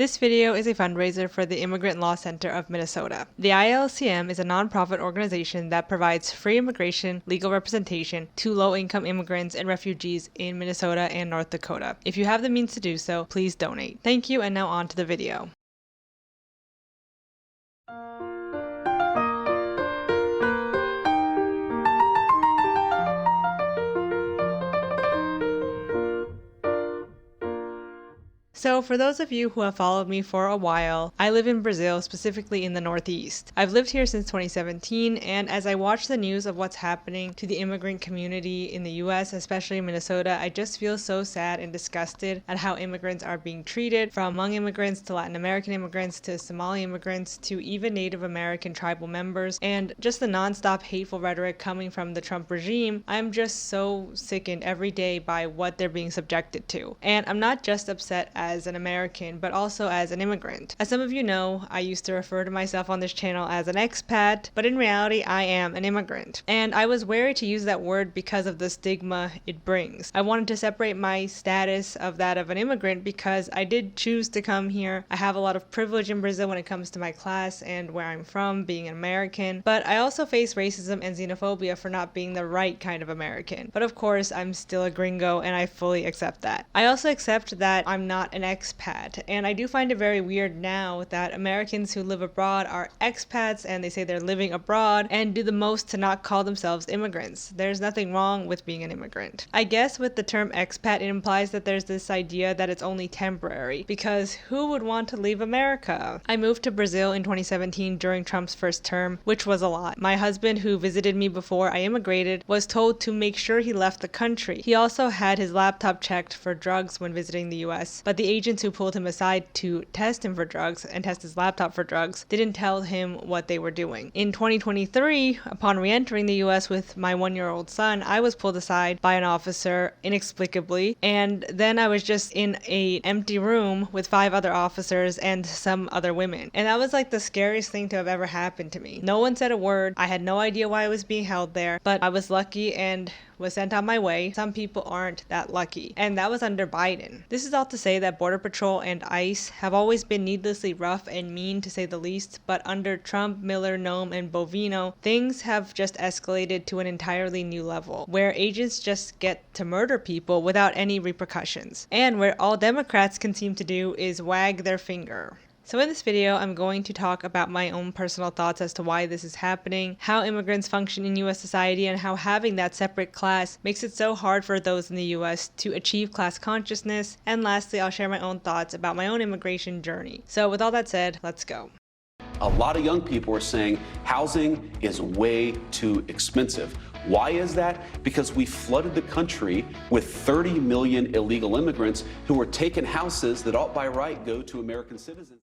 This video is a fundraiser for the Immigrant Law Center of Minnesota. The ILCM is a nonprofit organization that provides free immigration legal representation to low-income immigrants and refugees in Minnesota and North Dakota. If you have the means to do so, please donate. Thank you, and now on to the video. So for those of you who have followed me for a while, I live in Brazil, specifically in the Northeast. I've lived here since 2017, and as I watch the news of what's happening to the immigrant community in the US, especially in Minnesota, I just feel so sad and disgusted at how immigrants are being treated, from Hmong immigrants to Latin American immigrants to Somali immigrants to even Native American tribal members, and just the nonstop hateful rhetoric coming from the Trump regime. I'm just so sickened every day by what they're being subjected to. And I'm not just upset as an American, but also as an immigrant. As some of you know, I used to refer to myself on this channel as an expat, but in reality, I am an immigrant. And I was wary to use that word because of the stigma it brings. I wanted to separate my status of that of an immigrant because I did choose to come here. I have a lot of privilege in Brazil when it comes to my class and where I'm from, being an American, but I also face racism and xenophobia for not being the right kind of American. But of course, I'm still a gringo and I fully accept that. I also accept that I'm not an expat, and I do find it very weird now that Americans who live abroad are expats and they say they're living abroad and do the most to not call themselves immigrants. There's nothing wrong with being an immigrant. I guess with the term expat, it implies that there's this idea that it's only temporary, because who would want to leave America? I moved to Brazil in 2017 during Trump's first term, which was a lot. My husband, who visited me before I immigrated, was told to make sure he left the country. He also had his laptop checked for drugs when visiting the US, but the agents who pulled him aside to test him for drugs and test his laptop for drugs didn't tell him what they were doing. In 2023, upon re-entering the US with my 1-year-old son, I was pulled aside by an officer inexplicably, and then I was just in an empty room with 5 other officers and some other women. And that was like the scariest thing to have ever happened to me. No one said a word. I had no idea why I was being held there, but I was lucky and was sent on my way. Some people aren't that lucky, and that was under Biden. This is all to say that Border Patrol and ICE have always been needlessly rough and mean, to say the least, but under Trump, Miller, Nome, and Bovino, things have just escalated to an entirely new level, where agents just get to murder people without any repercussions, and where all Democrats can seem to do is wag their finger. So in this video, I'm going to talk about my own personal thoughts as to why this is happening, how immigrants function in US society, and how having that separate class makes it so hard for those in the US to achieve class consciousness. And lastly, I'll share my own thoughts about my own immigration journey. So with all that said, let's go. A lot of young people are saying housing is way too expensive. Why is that? Because we flooded the country with 30 million illegal immigrants who are taking houses that ought by right go to American citizens.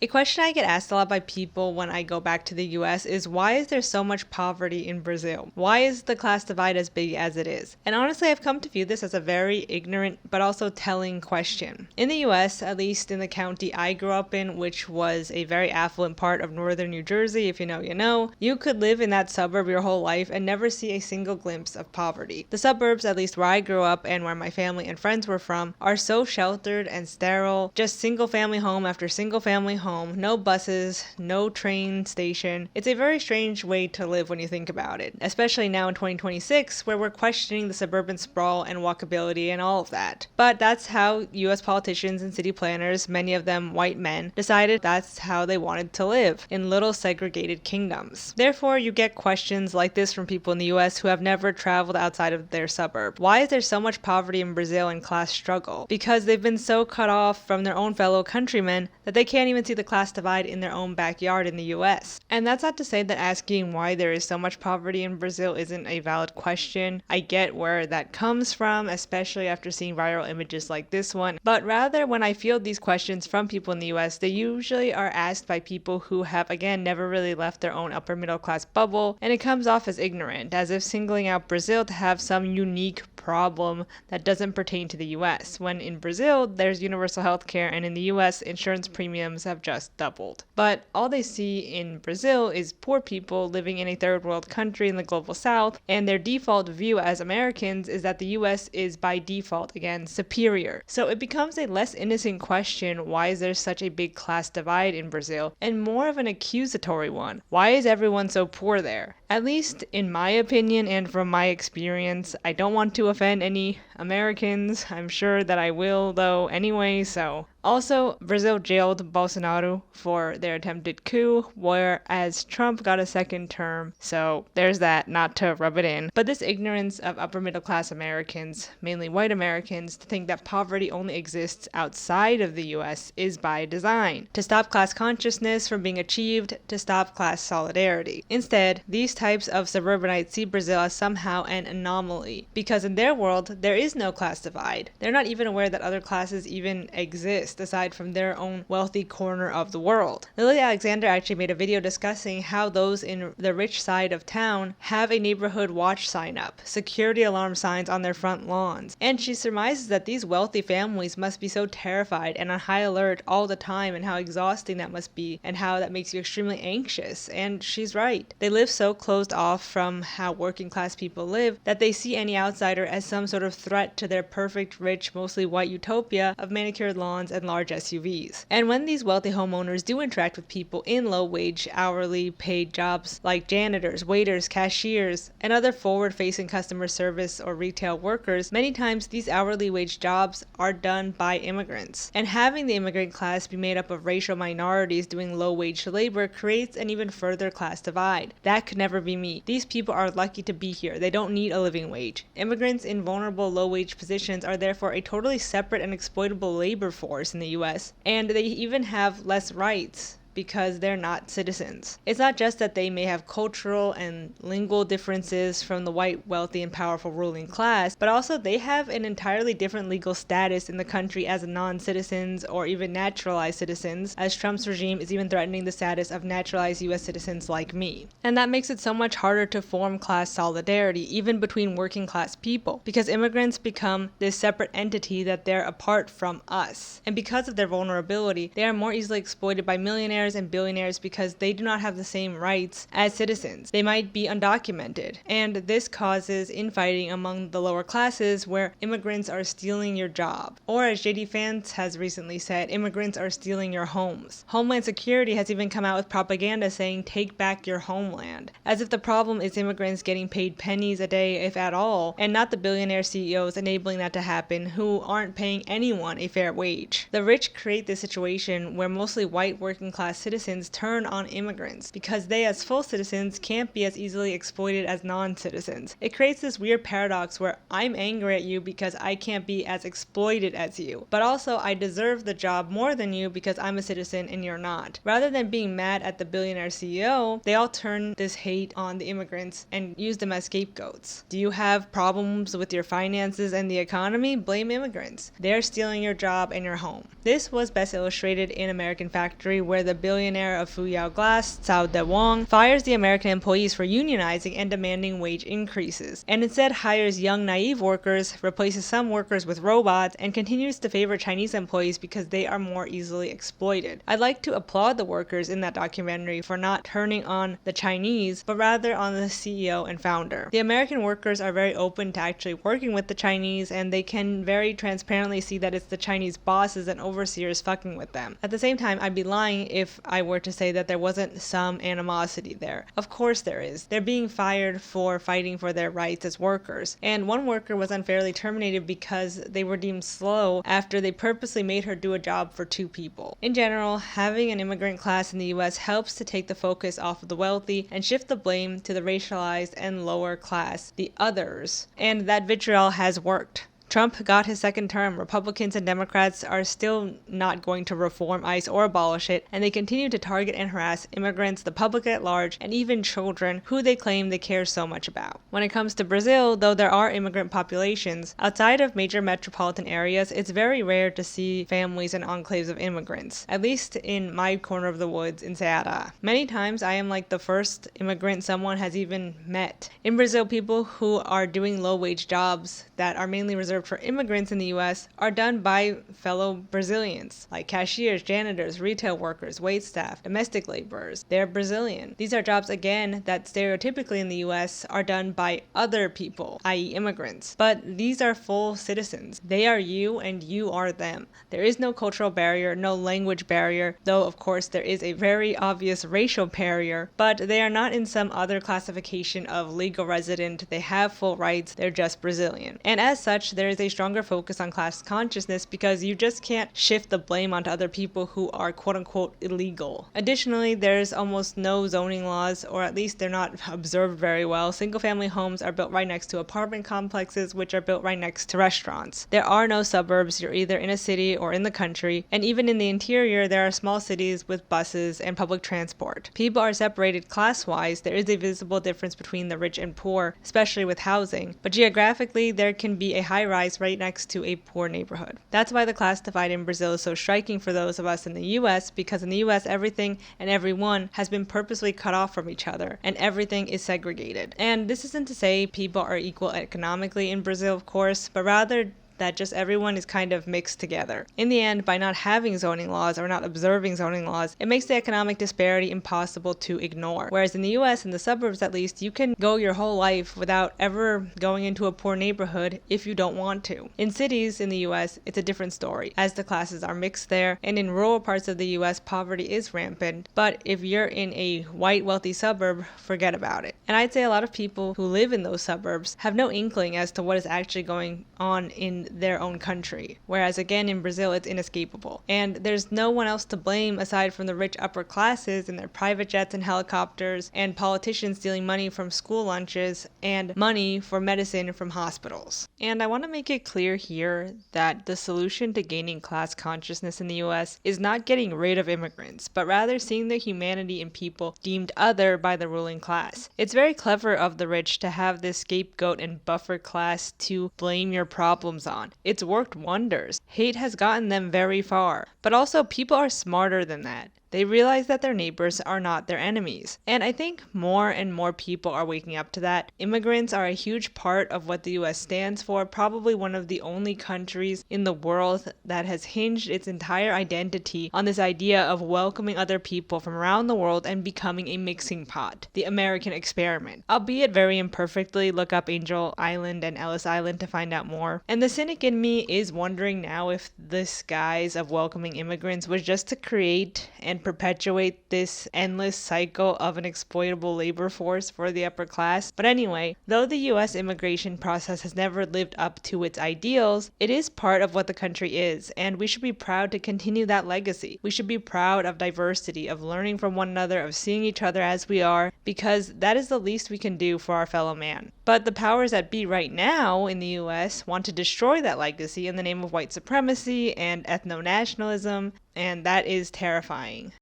A question I get asked a lot by people when I go back to the US is, why is there so much poverty in Brazil? Why is the class divide as big as it is? And honestly, I've come to view this as a very ignorant but also telling question. In the US, at least in the county I grew up in, which was a very affluent part of northern New Jersey, if you know, you know, you could live in that suburb your whole life and never see a single glimpse of poverty. The suburbs, at least where I grew up and where my family and friends were from, are so sheltered and sterile, just single family home after single family home, no buses, no train station. It's a very strange way to live when you think about it, especially now in 2026, where we're questioning the suburban sprawl and walkability and all of that. But that's how US politicians and city planners, many of them white men, decided that's how they wanted to live, in little segregated kingdoms. Therefore, you get questions like this from people in the US who have never traveled outside of their suburb. Why is there so much poverty in Brazil and class struggle? Because they've been so cut off from their own fellow countrymen that they can't even see the class divide in their own backyard in the US. And that's not to say that asking why there is so much poverty in Brazil isn't a valid question. I get where that comes from, especially after seeing viral images like this one. But rather, when I field these questions from people in the US, they usually are asked by people who have, again, never really left their own upper middle class bubble, and it comes off as ignorant, as if singling out Brazil to have some unique problem that doesn't pertain to the US, when in Brazil, there's universal health care, and in the US, insurance premiums have just doubled. But all they see in Brazil is poor people living in a third world country in the global south, and their default view as Americans is that the US is by default, again, superior. So it becomes a less innocent question, why is there such a big class divide in Brazil, and more of an accusatory one. Why is everyone so poor there? At least in my opinion and from my experience, I don't want to offend any Americans. I'm sure that I will though anyway, so. Also, Brazil jailed Bolsonaro for their attempted coup, whereas Trump got a second term, so there's that, not to rub it in. But this ignorance of upper middle class Americans, mainly white Americans, to think that poverty only exists outside of the US is by design, to stop class consciousness from being achieved, to stop class solidarity. Instead, these types of suburbanites see Brazil as somehow an anomaly, because in their world, there is no class divide. They're not even aware that other classes even exist, aside from their own wealthy corner of the world. Lily Alexander actually made a video discussing how those in the rich side of town have a neighborhood watch sign up, security alarm signs on their front lawns, and she surmises that these wealthy families must be so terrified and on high alert all the time, and how exhausting that must be, and how that makes you extremely anxious. And she's right. They live so closed off from how working class people live that they see any outsider as some sort of threat to their perfect, rich, mostly white utopia of manicured lawns and large SUVs. And when these wealthy homeowners do interact with people in low-wage, hourly paid jobs like janitors, waiters, cashiers, and other forward-facing customer service or retail workers, many times these hourly wage jobs are done by immigrants. And having the immigrant class be made up of racial minorities doing low-wage labor creates an even further class divide. That could never be me. These people are lucky to be here. They don't need a living wage. Immigrants in vulnerable low-wage positions are therefore a totally separate and exploitable labor force in the US, and they even have less rights because they're not citizens. It's not just that they may have cultural and lingual differences from the white, wealthy, and powerful ruling class, but also they have an entirely different legal status in the country as non-citizens or even naturalized citizens, as Trump's regime is even threatening the status of naturalized US citizens like me. And that makes it so much harder to form class solidarity, even between working class people, because immigrants become this separate entity that they're apart from us. And because of their vulnerability, they are more easily exploited by millionaires and billionaires because they do not have the same rights as citizens. They might be undocumented, and this causes infighting among the lower classes where immigrants are stealing your job. Or as JD Vance has recently said, immigrants are stealing your homes. Homeland Security has even come out with propaganda saying, take back your homeland, as if the problem is immigrants getting paid pennies a day, if at all, and not the billionaire CEOs enabling that to happen who aren't paying anyone a fair wage. The rich create this situation where mostly white working class citizens turn on immigrants because they as full citizens can't be as easily exploited as non-citizens. It creates this weird paradox where I'm angry at you because I can't be as exploited as you, but also I deserve the job more than you because I'm a citizen and you're not. Rather than being mad at the billionaire CEO, they all turn this hate on the immigrants and use them as scapegoats. Do you have problems with your finances and the economy? Blame immigrants. They're stealing your job and your home. This was best illustrated in American Factory, where the billionaire of Fuyao Glass, Cao De-wong, fires the American employees for unionizing and demanding wage increases, and instead hires young naive workers, replaces some workers with robots, and continues to favor Chinese employees because they are more easily exploited. I'd like to applaud the workers in that documentary for not turning on the Chinese, but rather on the CEO and founder. The American workers are very open to actually working with the Chinese, and they can very transparently see that it's the Chinese bosses and overseers fucking with them. At the same time, I'd be lying if I were to say that there wasn't some animosity there. Of course there is. They're being fired for fighting for their rights as workers. And one worker was unfairly terminated because they were deemed slow after they purposely made her do a job for two people. In general, having an immigrant class in the US helps to take the focus off of the wealthy and shift the blame to the racialized and lower class, the others. And that vitriol has worked. Trump got his second term. Republicans and Democrats are still not going to reform ICE or abolish it, and they continue to target and harass immigrants, the public at large, and even children who they claim they care so much about. When it comes to Brazil, though there are immigrant populations, outside of major metropolitan areas, it's very rare to see families and enclaves of immigrants, at least in my corner of the woods in Ceará. Many times I am like the first immigrant someone has even met. In Brazil, people who are doing low-wage jobs that are mainly reserved for immigrants in the US are done by fellow Brazilians, like cashiers, janitors, retail workers, waitstaff, domestic laborers. They're Brazilian. These are jobs, again, that stereotypically in the US are done by other people, i.e. immigrants. But these are full citizens. They are you and you are them. There is no cultural barrier, no language barrier, though of course there is a very obvious racial barrier, but they are not in some other classification of legal resident. They have full rights. They're just Brazilian. And as such, there is a stronger focus on class consciousness because you just can't shift the blame onto other people who are quote-unquote illegal. Additionally, there's almost no zoning laws, or at least they're not observed very well. Single-family homes are built right next to apartment complexes, which are built right next to restaurants. There are no suburbs. You're either in a city or in the country, and even in the interior, there are small cities with buses and public transport. People are separated class-wise. There is a visible difference between the rich and poor, especially with housing, but geographically, there can be a high-rise right next to a poor neighborhood. That's why the class divide in Brazil is so striking for those of us in the US, because in the US, everything and everyone has been purposely cut off from each other, and everything is segregated. And this isn't to say people are equal economically in Brazil, of course, but rather that just everyone is kind of mixed together. In the end, by not having zoning laws or not observing zoning laws, it makes the economic disparity impossible to ignore. Whereas in the US, in the suburbs at least, you can go your whole life without ever going into a poor neighborhood if you don't want to. In cities in the US, it's a different story, as the classes are mixed there, and in rural parts of the US, poverty is rampant. But if you're in a white, wealthy suburb, forget about it. And I'd say a lot of people who live in those suburbs have no inkling as to what is actually going on in their own country. Whereas again, in Brazil, it's inescapable. And there's no one else to blame aside from the rich upper classes and their private jets and helicopters, and politicians stealing money from school lunches and money for medicine from hospitals. And I want to make it clear here that the solution to gaining class consciousness in the US is not getting rid of immigrants, but rather seeing the humanity in people deemed other by the ruling class. It's very clever of the rich to have this scapegoat and buffer class to blame your problems on. It's worked wonders. Hate has gotten them very far. But also, people are smarter than that. They realize that their neighbors are not their enemies. And I think more and more people are waking up to that. Immigrants are a huge part of what the US stands for, probably one of the only countries in the world that has hinged its entire identity on this idea of welcoming other people from around the world and becoming a mixing pot, the American experiment. Albeit very imperfectly, look up Angel Island and Ellis Island to find out more. And the cynic in me is wondering now if this guise of welcoming immigrants was just to create and perpetuate this endless cycle of an exploitable labor force for the upper class. But anyway, though the US immigration process has never lived up to its ideals, it is part of what the country is, and we should be proud to continue that legacy. We should be proud of diversity, of learning from one another, of seeing each other as we are, because that is the least we can do for our fellow man. But the powers that be right now in the US want to destroy that legacy in the name of white supremacy and ethno-nationalism, and that is terrifying.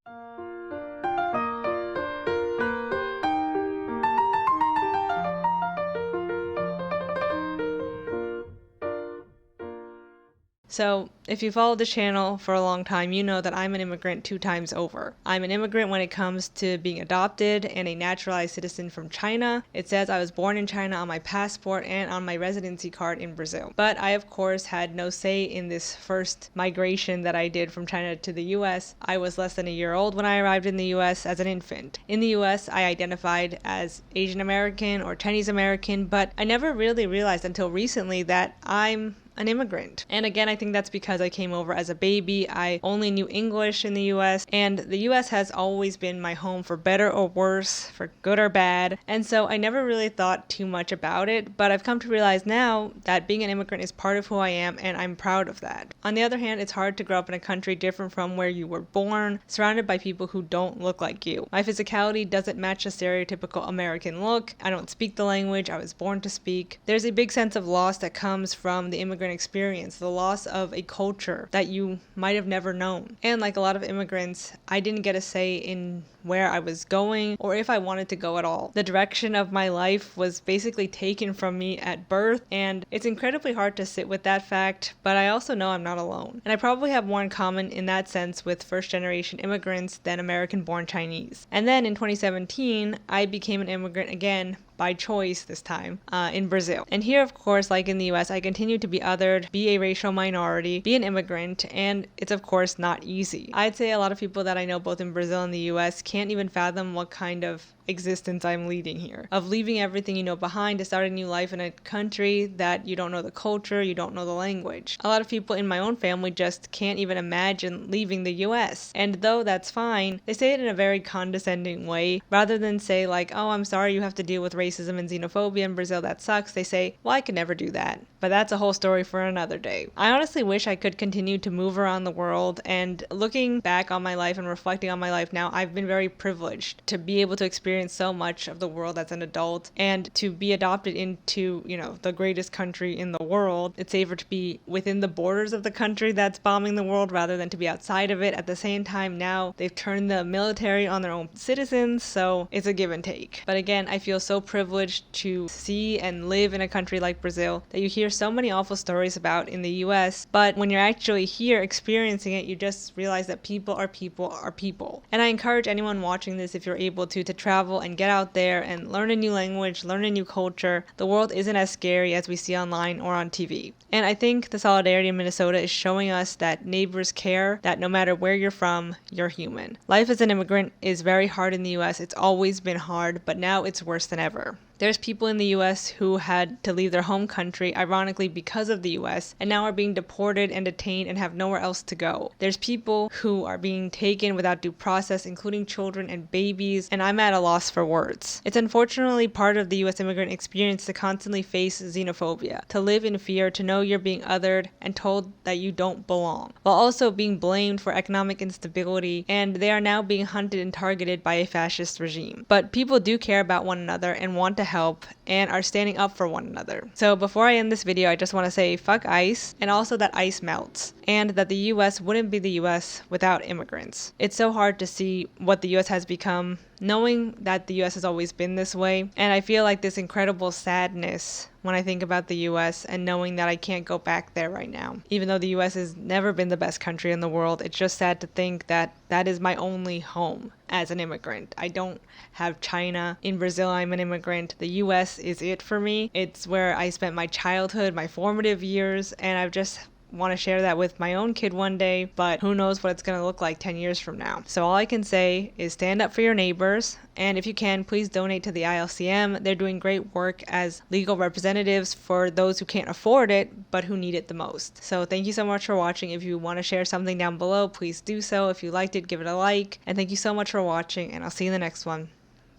So, if you followed the channel for a long time, you know that I'm an immigrant 2 times over. I'm an immigrant when it comes to being adopted and a naturalized citizen from China. It says I was born in China on my passport and on my residency card in Brazil. But I, of course, had no say in this first migration that I did from China to the US. I was less than a year old when I arrived in the US as an infant. In the US, I identified as Asian American or Chinese American, but I never really realized until recently that I'm an immigrant. And again, I think that's because I came over as a baby. I only knew English in the US, and the US has always been my home for better or worse, for good or bad. And so I never really thought too much about it, but I've come to realize now that being an immigrant is part of who I am, and I'm proud of that. On the other hand, it's hard to grow up in a country different from where you were born, surrounded by people who don't look like you. My physicality doesn't match a stereotypical American look. I don't speak the language I was born to speak. There's a big sense of loss that comes from the immigrant immigrant experience, the loss of a culture that you might have never known. And like a lot of immigrants, I didn't get a say in where I was going or if I wanted to go at all. The direction of my life was basically taken from me at birth, and it's incredibly hard to sit with that fact, but I also know I'm not alone. And I probably have more in common in that sense with first-generation immigrants than American-born Chinese. And then in 2017, I became an immigrant again, by choice this time, in Brazil. And here, of course, like in the US, I continue to be othered, be a racial minority, be an immigrant, and it's of course not easy. I'd say a lot of people that I know both in Brazil and the US can't even fathom what kind of existence I'm leading here, of leaving everything you know behind to start a new life in a country that you don't know the culture, you don't know the language. A lot of people in my own family just can't even imagine leaving the US. And though that's fine, they say it in a very condescending way. Rather than say like, oh, I'm sorry you have to deal with racism and xenophobia in Brazil, that sucks, they say, well, I could never do that. But that's a whole story for another day. I honestly wish I could continue to move around the world, and looking back on my life and reflecting on my life now, I've been very privileged to be able to experience so much of the world as an adult and to be adopted into, the greatest country in the world. It's safer to be within the borders of the country that's bombing the world rather than to be outside of it. At the same time, now they've turned the military on their own citizens, so it's a give and take. But again, I feel so privileged to see and live in a country like Brazil that you hear so many awful stories about in the US, but when you're actually here experiencing it, you just realize that people are people are people. And I encourage anyone watching this, if you're able to travel and get out there and learn a new language, learn a new culture. The world isn't as scary as we see online or on TV. And I think the solidarity in Minnesota is showing us that neighbors care, that no matter where you're from, you're human. Life as an immigrant is very hard in the US. It's always been hard, but now it's worse than ever. There's people in the US who had to leave their home country, ironically because of the US, and now are being deported and detained and have nowhere else to go. There's people who are being taken without due process, including children and babies, and I'm at a loss for words. It's unfortunately part of the US immigrant experience to constantly face xenophobia, to live in fear, to know you're being othered and told that you don't belong, while also being blamed for economic instability, and they are now being hunted and targeted by a fascist regime. But people do care about one another and want to help and are standing up for one another. So before I end this video, I just want to say fuck ICE, and also that ICE melts, and that the US wouldn't be the US without immigrants. It's so hard to see what the US has become, knowing that the US has always been this way, and I feel like this incredible sadness when I think about the US and knowing that I can't go back there right now. Even though the US has never been the best country in the world, it's just sad to think that that is my only home as an immigrant. I don't have China. In Brazil, I'm an immigrant. The US is it for me. It's where I spent my childhood, my formative years, and I've just want to share that with my own kid one day, but who knows what it's going to look like 10 years from now. So all I can say is stand up for your neighbors, and if you can, please donate to the ILCM. They're doing great work as legal representatives for those who can't afford it, but who need it the most. So thank you so much for watching. If you want to share something down below, please do so. If you liked it, give it a like, and thank you so much for watching, and I'll see you in the next one.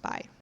Bye.